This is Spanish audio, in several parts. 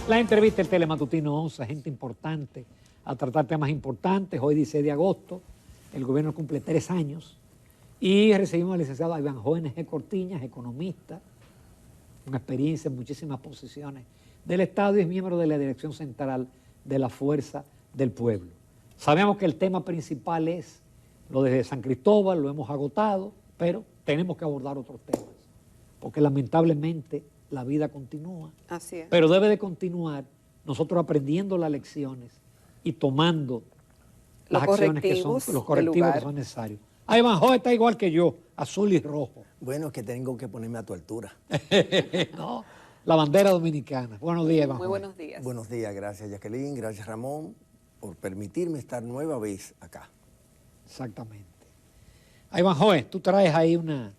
La entrevista del Telematutino 11, gente importante, a tratar temas importantes. Hoy 16 de agosto, el gobierno cumple 3 años y recibimos al licenciado Ivanhoe N. G. Cortiñas, economista, con experiencia en muchísimas posiciones del Estado y es miembro de la Dirección Central de la Fuerza del Pueblo. Sabemos que el tema principal es lo de San Cristóbal, lo hemos agotado, pero tenemos que abordar otros temas, porque lamentablemente la vida continúa. Así es. Pero debe de continuar nosotros aprendiendo las lecciones y tomando las acciones que son, los correctivos que son necesarios. Ivanhoe está igual que yo, azul y rojo. Bueno, es que tengo que ponerme a tu altura. ¿No? La bandera dominicana. Buenos días, Ivanhoe. Muy buenos días. Buenos días, gracias Jacqueline, gracias Ramón por permitirme estar nueva vez acá. Exactamente. Ivanhoe, tú traes ahí una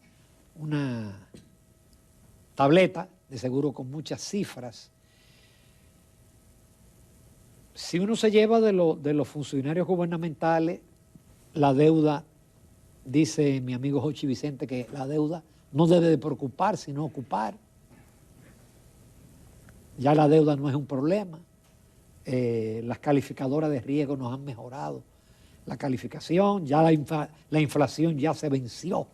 tableta, de seguro con muchas cifras. Si uno se lleva de los funcionarios gubernamentales, la deuda, dice mi amigo Jochi Vicente, que la deuda no debe de preocupar, sino ocupar. Ya la deuda no es un problema. Las calificadoras de riesgo nos han mejorado la calificación, ya la inflación ya se venció.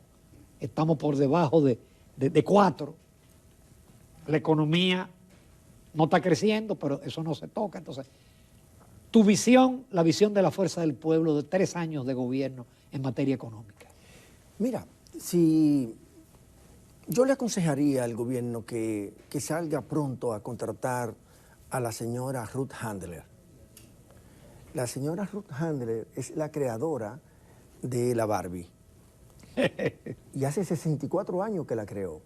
Estamos por debajo de 4. La economía no está creciendo, pero eso no se toca. Entonces, tu visión, la visión de la Fuerza del Pueblo de 3 años de gobierno en materia económica. Mira, si yo le aconsejaría al gobierno que salga pronto a contratar a la señora Ruth Handler. La señora Ruth Handler es la creadora de la Barbie. Y hace 64 años que la creó.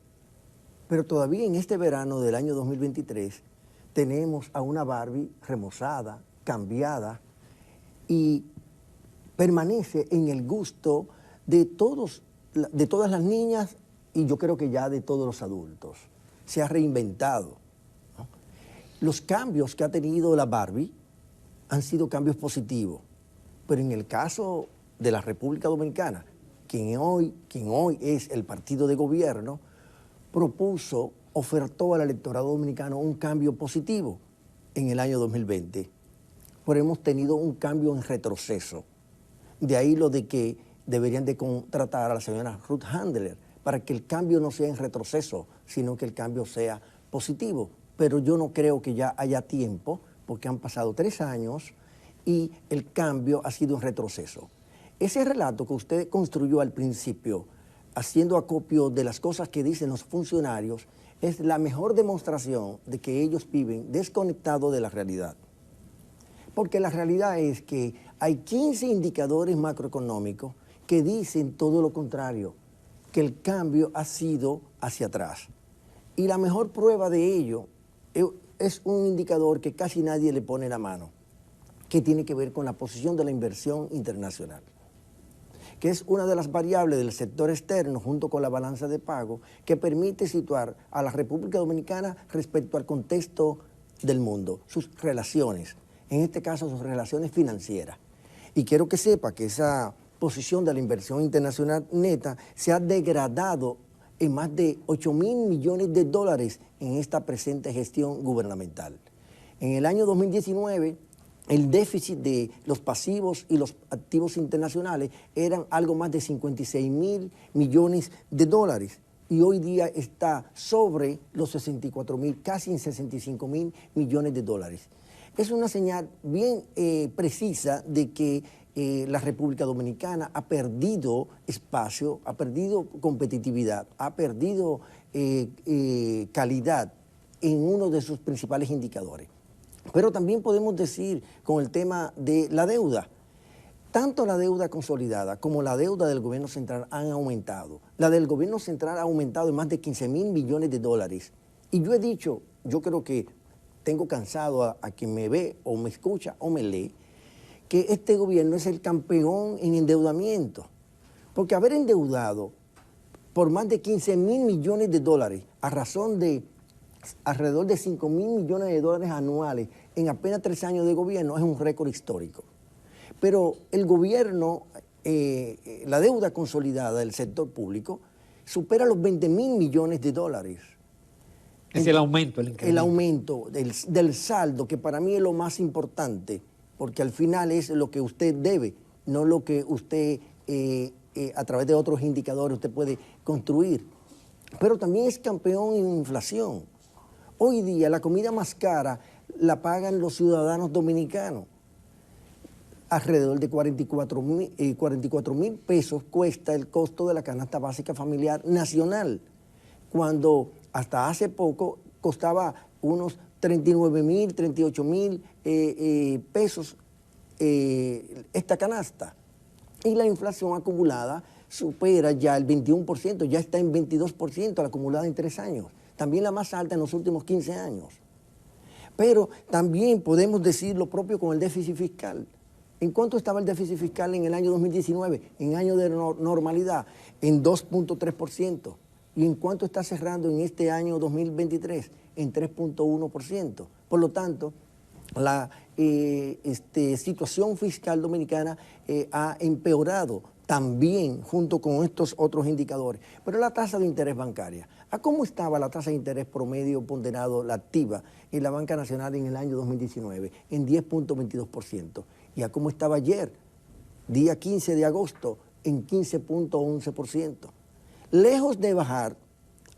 Pero todavía en este verano del año 2023 tenemos a una Barbie remozada, cambiada y permanece en el gusto de todas las niñas y yo creo que ya de todos los adultos. Se ha reinventado, ¿no? Los cambios que ha tenido la Barbie han sido cambios positivos, pero en el caso de la República Dominicana, quien hoy es el partido de gobierno, ofertó al electorado dominicano un cambio positivo en el año 2020. Pero hemos tenido un cambio en retroceso. De ahí lo de que deberían de contratar a la señora Ruth Handler para que el cambio no sea en retroceso, sino que el cambio sea positivo. Pero yo no creo que ya haya tiempo, porque han pasado 3 años y el cambio ha sido en retroceso. Ese relato que usted construyó al principio, haciendo acopio de las cosas que dicen los funcionarios, es la mejor demostración de que ellos viven desconectados de la realidad. Porque la realidad es que hay 15 indicadores macroeconómicos que dicen todo lo contrario, que el cambio ha sido hacia atrás. Y la mejor prueba de ello es un indicador que casi nadie le pone la mano, que tiene que ver con la posición de la inversión internacional, que es una de las variables del sector externo junto con la balanza de pago que permite situar a la República Dominicana respecto al contexto del mundo, sus relaciones, en este caso sus relaciones financieras. Y quiero que sepa que esa posición de la inversión internacional neta se ha degradado en más de 8.000 millones de dólares en esta presente gestión gubernamental. En el año 2019, el déficit de los pasivos y los activos internacionales eran algo más de 56.000 millones de dólares y hoy día está sobre los 64.000, casi en 65.000 millones de dólares. Es una señal bien precisa de que la República Dominicana ha perdido espacio, ha perdido competitividad, ha perdido calidad en uno de sus principales indicadores. Pero también podemos decir con el tema de la deuda, tanto la deuda consolidada como la deuda del gobierno central han aumentado. La del gobierno central ha aumentado en más de 15.000 millones de dólares. Y yo he dicho, yo creo que tengo cansado a quien me ve o me escucha o me lee, que este gobierno es el campeón en endeudamiento. Porque haber endeudado por más de 15.000 millones de dólares a razón de alrededor de 5.000 millones de dólares anuales en apenas 3 años de gobierno es un récord histórico. Pero el gobierno, la deuda consolidada del sector público supera los 20.000 millones de dólares. Es el aumento, el incremento. El aumento del saldo, que para mí es lo más importante, porque al final es lo que usted debe, no lo que usted a través de otros indicadores usted puede construir. Pero también es campeón en inflación. Hoy día la comida más cara la pagan los ciudadanos dominicanos. Alrededor de 44,000 pesos cuesta el costo de la canasta básica familiar nacional, cuando hasta hace poco costaba unos 39,000, 38,000 pesos esta canasta. Y la inflación acumulada supera ya el 21%, ya está en 22% la acumulada en 3 años. También la más alta en los últimos 15 años. Pero también podemos decir lo propio con el déficit fiscal. ¿En cuánto estaba el déficit fiscal en el año 2019? En año de normalidad, en 2.3%. ¿Y en cuánto está cerrando en este año 2023? En 3.1%. Por lo tanto, la situación fiscal dominicana ha empeorado también junto con estos otros indicadores. Pero la tasa de interés bancaria, ¿a cómo estaba la tasa de interés promedio ponderado, la activa, en la Banca Nacional en el año 2019? En 10.22%. ¿Y a cómo estaba ayer, día 15 de agosto, en 15.11%? Lejos de bajar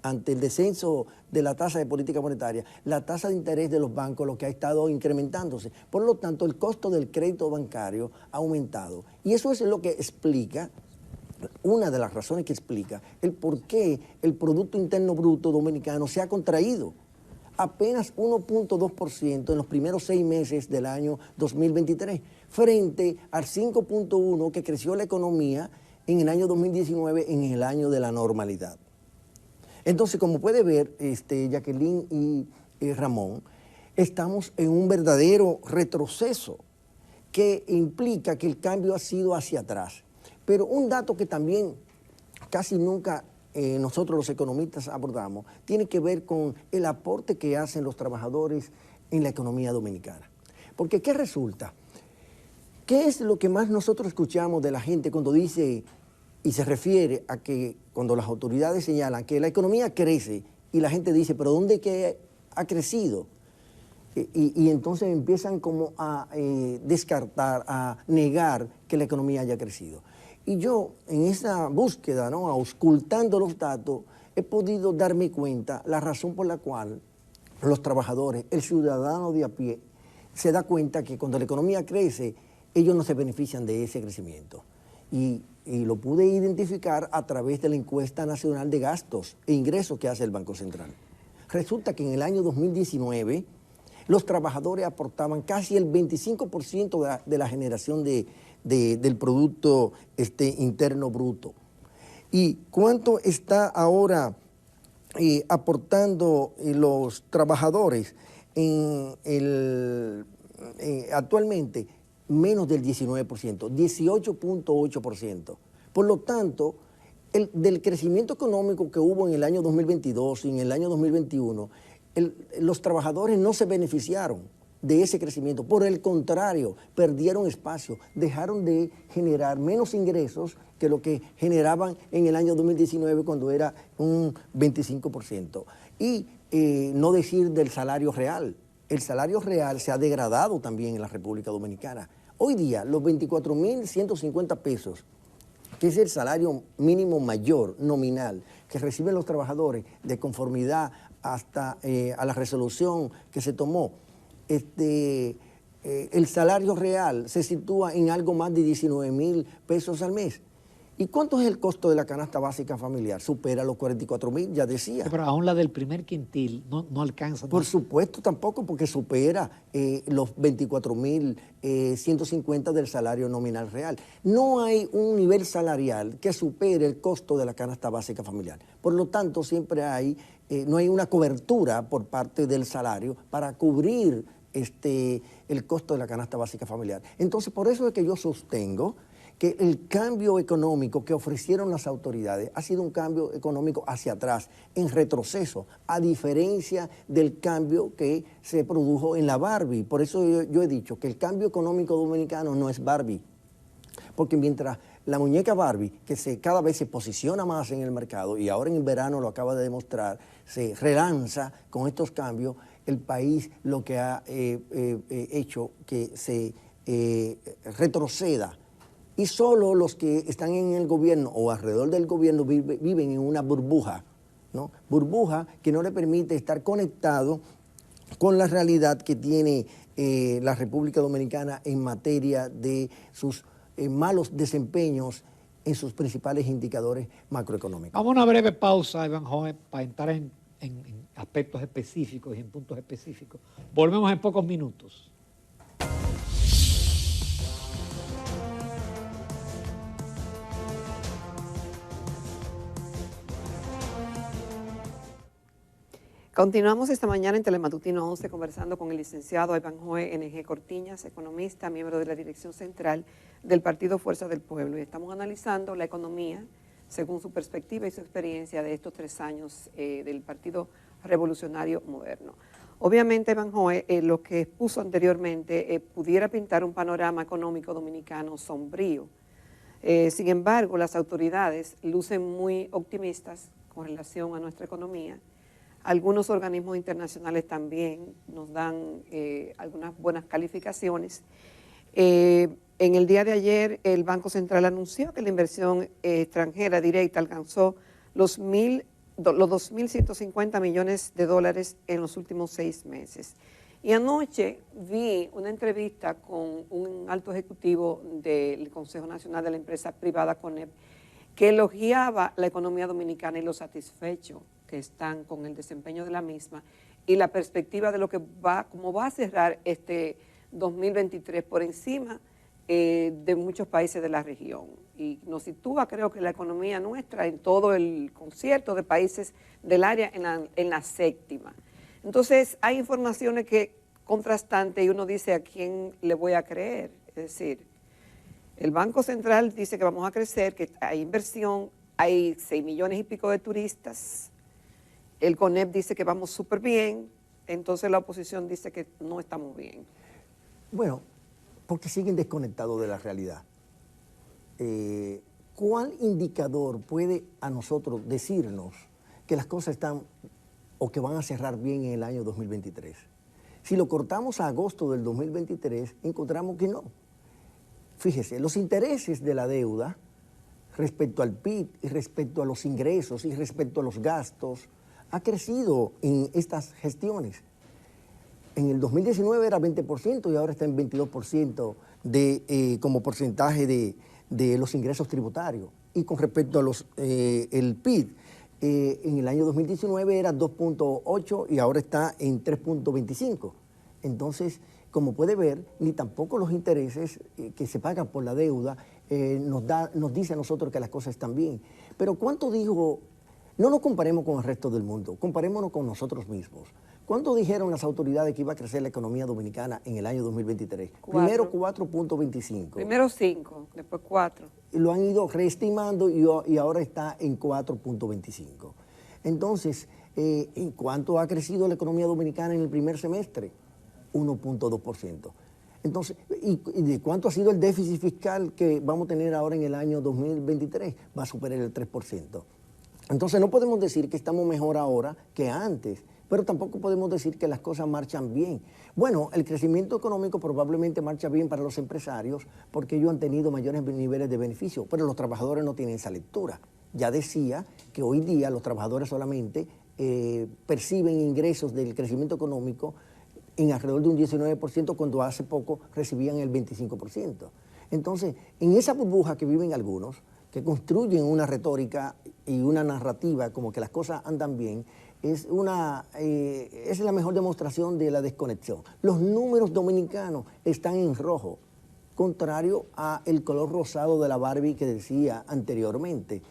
ante el descenso de la tasa de política monetaria, la tasa de interés de los bancos, lo que ha estado incrementándose. Por lo tanto, el costo del crédito bancario ha aumentado. Y eso es lo que explica, una de las razones que explica el por qué el Producto Interno Bruto dominicano se ha contraído. Apenas 1.2% en los primeros 6 meses del año 2023, frente al 5.1% que creció la economía en el año 2019, en el año de la normalidad. Entonces, como puede ver, Jacqueline y Ramón, estamos en un verdadero retroceso que implica que el cambio ha sido hacia atrás. Pero un dato que también casi nunca nosotros los economistas abordamos tiene que ver con el aporte que hacen los trabajadores en la economía dominicana. Porque, ¿qué resulta? ¿Qué es lo que más nosotros escuchamos de la gente cuando dice y se refiere a que cuando las autoridades señalan que la economía crece y la gente dice, pero ¿dónde que ha crecido? Y entonces empiezan como a descartar, a negar que la economía haya crecido. Y yo, en esa búsqueda, ¿no?, auscultando los datos, he podido darme cuenta la razón por la cual los trabajadores, el ciudadano de a pie, se da cuenta que cuando la economía crece, ellos no se benefician de ese crecimiento. Y lo pude identificar a través de la encuesta nacional de gastos e ingresos que hace el Banco Central. Resulta que en el año 2019 los trabajadores aportaban casi el 25% de la generación del Producto Interno Bruto. ¿Y cuánto está ahora aportando los trabajadores actualmente? Menos del 19%, 18.8%. Por lo tanto, del crecimiento económico que hubo en el año 2022 y en el año 2021, los trabajadores no se beneficiaron de ese crecimiento. Por el contrario, perdieron espacio, dejaron de generar menos ingresos que lo que generaban en el año 2019 cuando era un 25%. Y no decir del salario real. El salario real se ha degradado también en la República Dominicana. Hoy día, los 24.150 pesos, que es el salario mínimo mayor, nominal, que reciben los trabajadores de conformidad hasta a la resolución que se tomó, el salario real se sitúa en algo más de 19,000 pesos al mes. ¿Y cuánto es el costo de la canasta básica familiar? Supera los 44,000, ya decía. Pero aún la del primer quintil no alcanza. Por supuesto, tampoco, porque supera los 24,150 del salario nominal real. No hay un nivel salarial que supere el costo de la canasta básica familiar. Por lo tanto, siempre no hay una cobertura por parte del salario para cubrir el costo de la canasta básica familiar. Entonces, por eso es que yo sostengo que el cambio económico que ofrecieron las autoridades ha sido un cambio económico hacia atrás, en retroceso, a diferencia del cambio que se produjo en la Barbie. Por eso yo he dicho que el cambio económico dominicano no es Barbie, porque mientras la muñeca Barbie, que cada vez se posiciona más en el mercado y ahora en el verano lo acaba de demostrar, se relanza con estos cambios, el país lo que ha hecho que se retroceda. Y solo los que están en el gobierno o alrededor del gobierno viven en una burbuja, ¿no? Burbuja que no le permite estar conectado con la realidad que tiene la República Dominicana en materia de sus malos desempeños en sus principales indicadores macroeconómicos. Vamos a una breve pausa, Iván Joven, para entrar en aspectos específicos y en puntos específicos. Volvemos en pocos minutos. Continuamos esta mañana en Telematutino 11 conversando con el licenciado Ivanhoe N.G. Cortiñas, economista, miembro de la dirección central del Partido Fuerza del Pueblo. Y estamos analizando la economía según su perspectiva y su experiencia de estos 3 años del Partido Revolucionario Moderno. Obviamente, Ivanhoe, lo que expuso anteriormente pudiera pintar un panorama económico dominicano sombrío. Sin embargo, las autoridades lucen muy optimistas con relación a nuestra economía. Algunos organismos internacionales también nos dan algunas buenas calificaciones. En el día de ayer, el Banco Central anunció que la inversión extranjera directa alcanzó los 2.150 millones de dólares en los últimos 6 meses. Y anoche vi una entrevista con un alto ejecutivo del Consejo Nacional de la Empresa Privada, CONEP, que elogiaba la economía dominicana y lo satisfecho que están con el desempeño de la misma y la perspectiva de lo que cómo va a cerrar este 2023 por encima de muchos países de la región. Y nos sitúa, creo que la economía nuestra en todo el concierto de países del área en la 7ª. Entonces, hay informaciones que contrastantes y uno dice a quién le voy a creer. Es decir, el Banco Central dice que vamos a crecer, que hay inversión, hay 6 millones y pico de turistas. El CONEP dice que vamos súper bien, entonces la oposición dice que no estamos bien. Bueno, porque siguen desconectados de la realidad. ¿Cuál indicador puede a nosotros decirnos que las cosas están o que van a cerrar bien en el año 2023? Si lo cortamos a agosto del 2023, encontramos que no. Fíjese, los intereses de la deuda respecto al PIB y respecto a los ingresos y respecto a los gastos ha crecido en estas gestiones. En el 2019 era 20% y ahora está en 22% como porcentaje de los ingresos tributarios. Y con respecto a el PIB, en el año 2019 era 2.8 y ahora está en 3.25. Entonces, como puede ver, ni tampoco los intereses que se pagan por la deuda nos dice a nosotros que las cosas están bien. Pero ¿cuánto dijo? No nos comparemos con el resto del mundo, comparémonos con nosotros mismos. ¿Cuánto dijeron las autoridades que iba a crecer la economía dominicana en el año 2023? 4. Primero 4.25. Primero 5, después 4. Lo han ido reestimando y ahora está en 4.25. Entonces, ¿en cuánto ha crecido la economía dominicana en el primer semestre? 1.2%. Entonces, ¿y de cuánto ha sido el déficit fiscal que vamos a tener ahora en el año 2023? Va a superar el 3%. Entonces, no podemos decir que estamos mejor ahora que antes, pero tampoco podemos decir que las cosas marchan bien. Bueno, el crecimiento económico probablemente marcha bien para los empresarios porque ellos han tenido mayores niveles de beneficio, pero los trabajadores no tienen esa lectura. Ya decía que hoy día los trabajadores solamente perciben ingresos del crecimiento económico en alrededor de un 19% cuando hace poco recibían el 25%. Entonces, en esa burbuja que viven algunos, que construyen una retórica y una narrativa como que las cosas andan bien, es la mejor demostración de la desconexión. Los números dominicanos están en rojo, contrario al color rosado de la Barbie que decía anteriormente.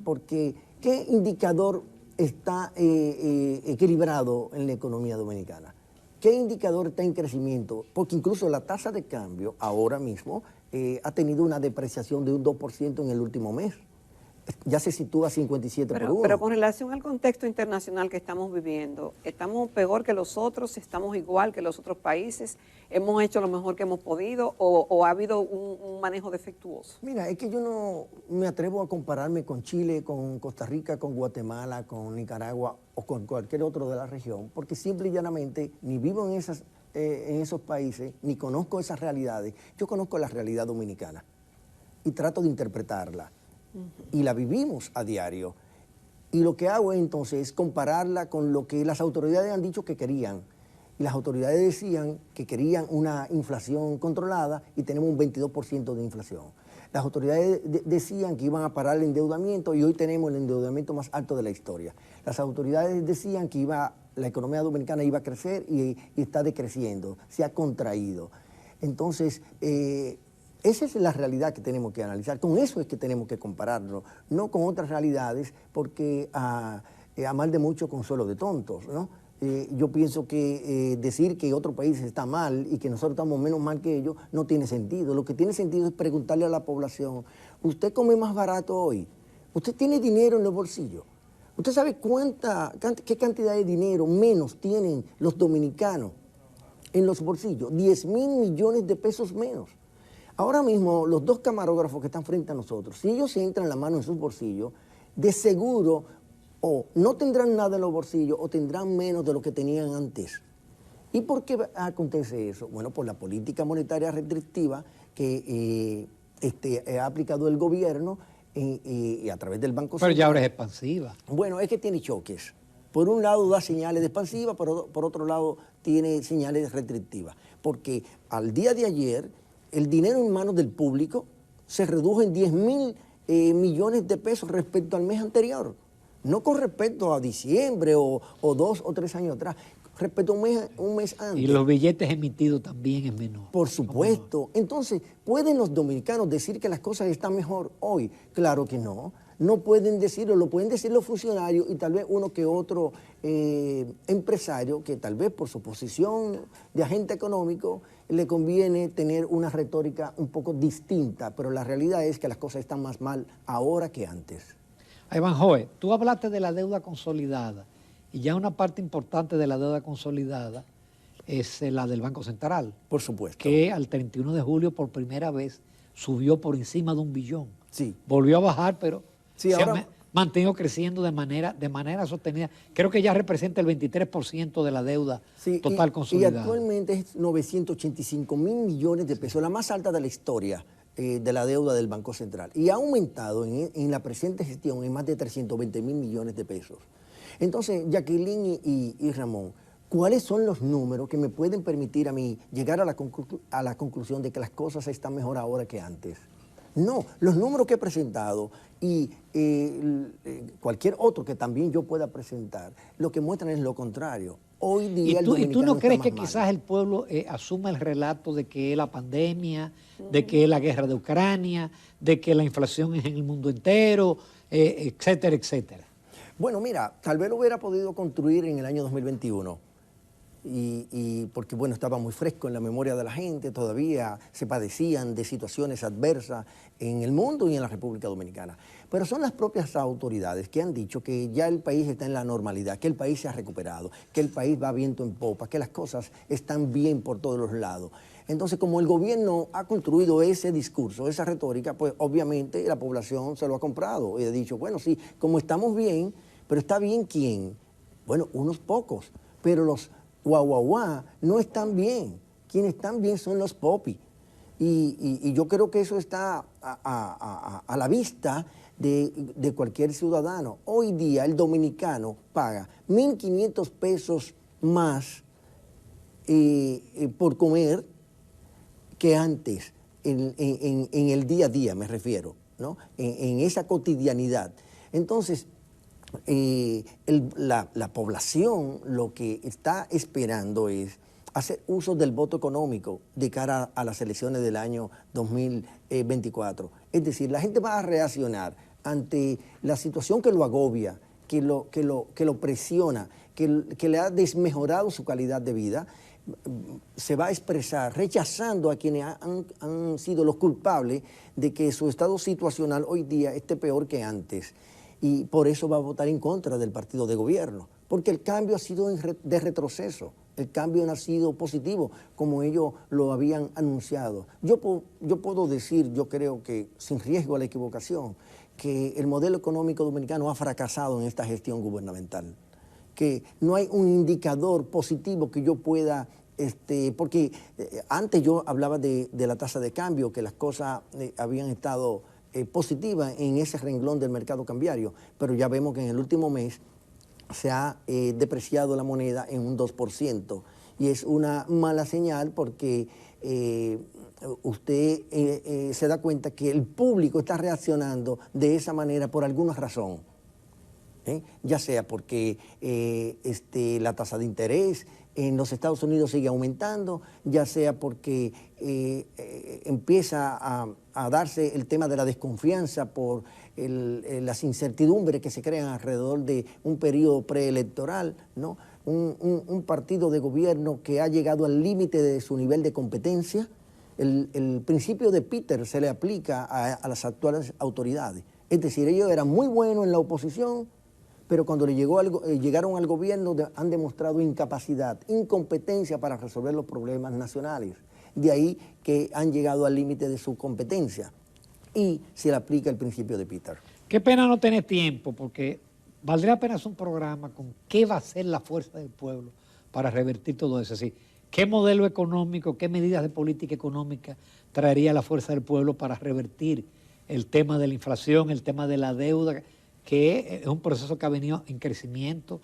Porque, ¿qué indicador está equilibrado en la economía dominicana? ¿Qué indicador está en crecimiento? Porque incluso la tasa de cambio ahora mismo ha tenido una depreciación de un 2% en el último mes. ya se sitúa 57 por 1. Pero con relación al contexto internacional que estamos viviendo, ¿estamos peor que los otros? ¿Estamos igual que los otros países? ¿Hemos hecho lo mejor que hemos podido o ha habido un manejo defectuoso? Mira, es que yo no me atrevo a compararme con Chile, con Costa Rica, con Guatemala, con Nicaragua o con cualquier otro de la región, porque simple y llanamente ni vivo en esos países, ni conozco esas realidades. Yo conozco la realidad dominicana y trato de interpretarla. Y la vivimos a diario. Y lo que hago entonces es compararla con lo que las autoridades han dicho que querían. Y las autoridades decían que querían una inflación controlada y tenemos un 22% de inflación. Las autoridades decían que iban a parar el endeudamiento y hoy tenemos el endeudamiento más alto de la historia. Las autoridades decían que la economía dominicana iba a crecer y está decreciendo, se ha contraído. Entonces, esa es la realidad que tenemos que analizar. Con eso es que tenemos que compararlo, no con otras realidades, porque a mal de mucho consuelo de tontos, ¿no? Yo pienso que decir que otro país está mal y que nosotros estamos menos mal que ellos no tiene sentido. Lo que tiene sentido es preguntarle a la población, ¿usted come más barato hoy? ¿Usted tiene dinero en el bolsillo? ¿Usted sabe qué cantidad de dinero menos tienen los dominicanos en los bolsillos? 10.000 millones de pesos menos. Ahora mismo, los dos camarógrafos que están frente a nosotros, si ellos se entran la mano en sus bolsillos, de seguro o no tendrán nada en los bolsillos o tendrán menos de lo que tenían antes. ¿Y por qué acontece eso? Bueno, por la política monetaria restrictiva que ha aplicado el gobierno y a través del Banco Central. Pero ya ahora es expansiva. Bueno, es que tiene choques. Por un lado da señales de expansiva, por otro lado tiene señales restrictivas. Porque al día de ayer, el dinero en manos del público se redujo en 10.000 millones de pesos respecto al mes anterior. No con respecto a diciembre o 2 o 3 años atrás, respecto a un mes antes. Y los billetes emitidos también es menor. Por supuesto. Entonces, ¿pueden los dominicanos decir que las cosas están mejor hoy? Claro que no. No pueden decirlo, lo pueden decir los funcionarios y tal vez uno que otro empresario que tal vez por su posición de agente económico le conviene tener una retórica un poco distinta, pero la realidad es que las cosas están más mal ahora que antes. Ivanhoe, tú hablaste de la deuda consolidada y ya una parte importante de la deuda consolidada es la del Banco Central. Por supuesto. Que al 31 de julio por primera vez subió por encima de 1 billón. Sí. Volvió a bajar, pero sí, se ahora ha mantenido creciendo de manera sostenida. Creo que ya representa el 23% de la deuda total consolidada. Y actualmente es 985.000 millones de pesos, la más alta de la historia de la deuda del Banco Central. Y ha aumentado en la presente gestión en más de 320.000 millones de pesos. Entonces, Jacqueline y Ramón, ¿cuáles son los números que me pueden permitir a mí llegar a la conclusión de que las cosas están mejor ahora que antes? No, los números que he presentado y cualquier otro que también yo pueda presentar, lo que muestran es lo contrario. Hoy día ¿Y tú no crees que quizás el pueblo asuma el relato de que es la pandemia, de que es la guerra de Ucrania, de que la inflación es en el mundo entero, etcétera, etcétera? Bueno, mira, tal vez lo hubiera podido construir en el año 2021. Porque bueno, estaba muy fresco en la memoria de la gente, todavía se padecían de situaciones adversas en el mundo y en la República Dominicana. Pero son las propias autoridades que han dicho que ya el país está en la normalidad, que el país se ha recuperado, que el país va viento en popa, que las cosas están bien por todos los lados. Entonces, como el gobierno ha construido ese discurso, esa retórica, pues obviamente la población se lo ha comprado y ha dicho, bueno, sí, como estamos bien, pero ¿está bien quién? Bueno, unos pocos, pero los guau no están bien. Quienes están bien son los popis. Y yo creo que eso está a la vista de cualquier ciudadano. Hoy día el dominicano paga 1.500 pesos más por comer que antes, en el día a día me refiero, ¿no? En esa cotidianidad. Entonces, la población lo que está esperando es hacer uso del voto económico de cara a las elecciones del año 2024. Es decir, la gente va a reaccionar ante la situación que lo agobia, que lo presiona, que le ha desmejorado su calidad de vida. se va a expresar rechazando a quienes han sido los culpables de que su estado situacional hoy día esté peor que antes. Y por eso va a votar en contra del partido de gobierno, porque el cambio ha sido de retroceso, el cambio no ha sido positivo como ellos lo habían anunciado. Yo puedo decir, yo creo que sin riesgo a la equivocación, que el modelo económico dominicano ha fracasado en esta gestión gubernamental, que no hay un indicador positivo que yo pueda, porque antes yo hablaba de la tasa de cambio, que las cosas habían estado positivas en ese renglón del mercado cambiario, pero ya vemos que en el último mes se ha depreciado la moneda en un 2%, y es una mala señal porque usted se da cuenta que el público está reaccionando de esa manera por alguna razón. Ya sea porque la tasa de interés en los Estados Unidos sigue aumentando, ya sea porque empieza a darse el tema de la desconfianza por las incertidumbres que se crean alrededor de un periodo preelectoral, ¿no? Un partido de gobierno que ha llegado al límite de su nivel de competencia. El principio de Peter se le aplica a las actuales autoridades. Es decir, ellos eran muy buenos en la oposición, pero cuando llegaron al gobierno han demostrado incapacidad, incompetencia para resolver los problemas nacionales. De ahí que han llegado al límite de su competencia y se le aplica el principio de Peter. Qué pena no tener tiempo, porque valdría apenas un programa con qué va a ser la fuerza del pueblo para revertir todo eso. Así, qué modelo económico, qué medidas de política económica traería la fuerza del pueblo para revertir el tema de la inflación, el tema de la deuda, que es un proceso que ha venido en crecimiento,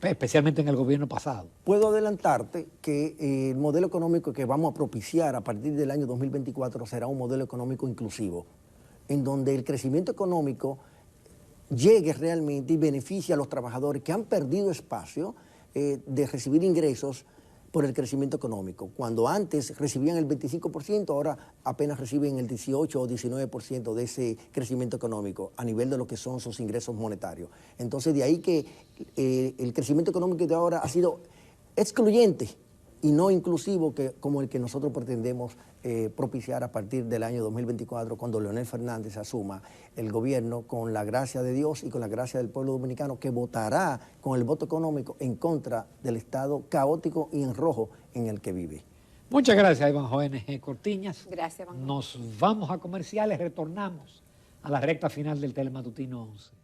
especialmente en el gobierno pasado. Puedo adelantarte que el modelo económico que vamos a propiciar a partir del año 2024 será un modelo económico inclusivo, en donde el crecimiento económico llegue realmente y beneficie a los trabajadores que han perdido espacio de recibir ingresos por el crecimiento económico. Cuando antes recibían el 25%, ahora apenas reciben el 18 o 19% de ese crecimiento económico a nivel de lo que son sus ingresos monetarios. Entonces, de ahí que el crecimiento económico de ahora ha sido excluyente y no inclusivo como el que nosotros pretendemos propiciar a partir del año 2024, cuando Leonel Fernández asuma el gobierno con la gracia de Dios y con la gracia del pueblo dominicano, que votará con el voto económico en contra del estado caótico y en rojo en el que vive. Muchas gracias, Evanjoven G. Cortiñas. Gracias, Evanjoven. Nos vamos a comerciales, retornamos a la recta final del Telematutino 11.